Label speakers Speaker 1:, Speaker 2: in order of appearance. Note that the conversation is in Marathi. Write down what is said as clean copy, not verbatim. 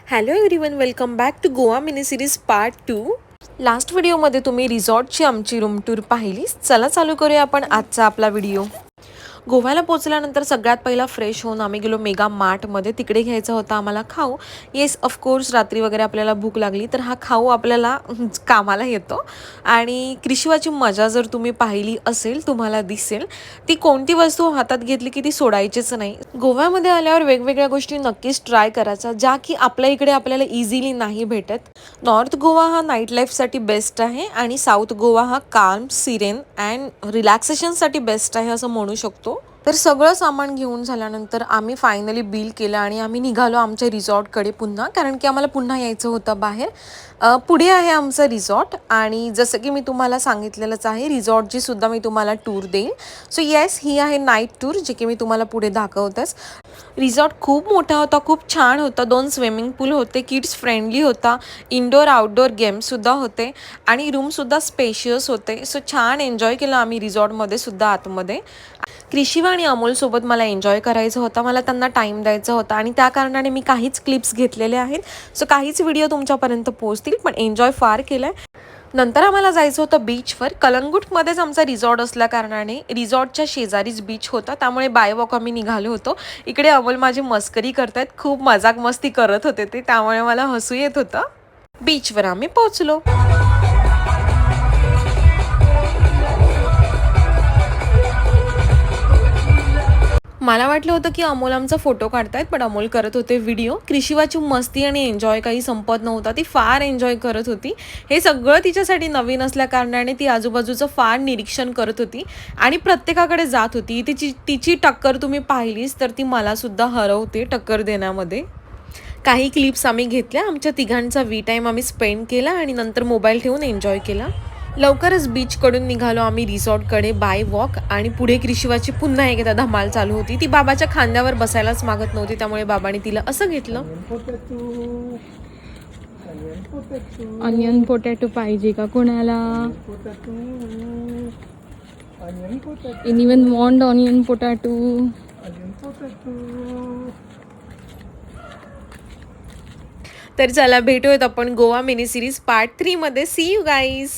Speaker 1: Hello everyone, welcome back to Goa mini series part 2. Last व्हिडिओमध्ये तुम्ही रिसॉर्टची आमची रूम टूर पाहिली. चला चालू करूया आपण आजचा आपला व्हिडिओ. गोव्याला पोहोचल्यानंतर सगळ्यात पहिला फ्रेश होऊन आम्ही गेलो मेगा मार्टमध्ये. तिकडे घ्यायचा होता आम्हाला खाऊ. येस, ऑफकोर्स रात्री वगैरे आपल्याला भूक लागली तर हा खाऊ आपल्याला कामाला येतो. आणि कृषीवाची मजा जर तुम्ही पाहिली असेल तुम्हाला दिसेल, ती कोणती वस्तू हातात घेतली की ती सोडायचीच नाही. गोव्यामध्ये आल्यावर वेगवेगळ्या गोष्टी नक्कीच ट्राय करायचा, ज्या की आपल्या इकडे आपल्याला इझिली नाही भेटत. नॉर्थ गोवा हा नाईट लाईफसाठी बेस्ट आहे आणि साऊथ गोवा हा काम, सिरेन अँड रिलॅक्सेशनसाठी बेस्ट आहे असं म्हणू शकतो. तर सगळं सामान घेऊन झाल्यानंतर आम्ही फायनली बिल केलं आणि आम्ही निघालो आमच्या रिसॉर्टकडे पुन्हा, कारण की आम्हाला पुन्हा यायचं होतं बाहेर. पुढे आहे आमचं रिसॉर्ट आणि जसं की मी तुम्हाला सांगितलेलंच आहे, रिसॉर्टची सुद्धा मी तुम्हाला टूर देईन. सो येस, ही आहे नाईट टूर, जे की मी तुम्हाला पुढे दाखवतेच. रिसॉर्ट खूप मोठा होता, खूप छान होता. 2 स्विमिंग पूल होते, किड्स फ्रेंडली होता, इनडोअर आउटडोअर गेम्ससुद्धा होते आणि रूमसुद्धा स्पेशियस होते. सो छान एन्जॉय केलं आम्ही रिसॉर्टमध्ये सुद्धा आतमध्ये. कृषिवा आणि अमोलसोबत मला एन्जॉय करायचा होता, मला त्यांना टाईम द्यायचा होता आणि त्या कारणाने मी काहीच क्लिप्स घेतलेले आहेत. सो काहीच व्हिडिओ तुमच्यापर्यंत पोहोचतील, पण एन्जॉय फार केलं आहे. नंतर आम्हाला जायचं होतं बीचवर. कलंगूटमध्येच आमचा रिसॉर्ट असल्या कारणाने रिसॉर्टच्या शेजारीच बीच होता, त्यामुळे बाय वॉक आम्ही निघालो होतो. इकडे अमोल माझी मस्करी करतायत, खूप मजाक मस्ती करत होते ते, त्यामुळे मला हसू येत होतं. बीचवर आम्ही पोहोचलो. मला वाटलं होतं की अमोल आमचा फोटो काढतायत, पण अमोल करत होते व्हिडिओ. कृषीवाची मस्ती आणि एन्जॉय काही संपत नव्हता. ती फार एन्जॉय करत होती. हे सगळं तिच्यासाठी नवीन असल्या कारणाने ती आजूबाजूचं फार निरीक्षण करत होती आणि प्रत्येकाकडे जात होती. तिची टक्कर तुम्ही पाहिलीच तर ती मला सुद्धा हरवते टक्कर देण्यामध्ये. काही क्लिप्स आम्ही घेतल्या. आमच्या तिघांचा टाईम आम्ही स्पेंड केला आणि नंतर मोबाईल ठेवून एन्जॉय केला. लवकरच बीचकडून निघालो आम्ही रिसॉर्टकडे बाय वॉक आणि पुढे कृषीवाची पुन्हा एकदा धमाल चालू होती. ती बाबाच्या खांद्यावर बसायलाच मागत नव्हती, त्यामुळे बाबाने तिला असं घेतलं.
Speaker 2: ऑनियन पोटॅटो पाहिजे का कोणाला? Anyone want onion potato?
Speaker 1: तर चला भेटूयात आपण गोवा मिनी सिरीज पार्ट 3 मध्ये. See you guys.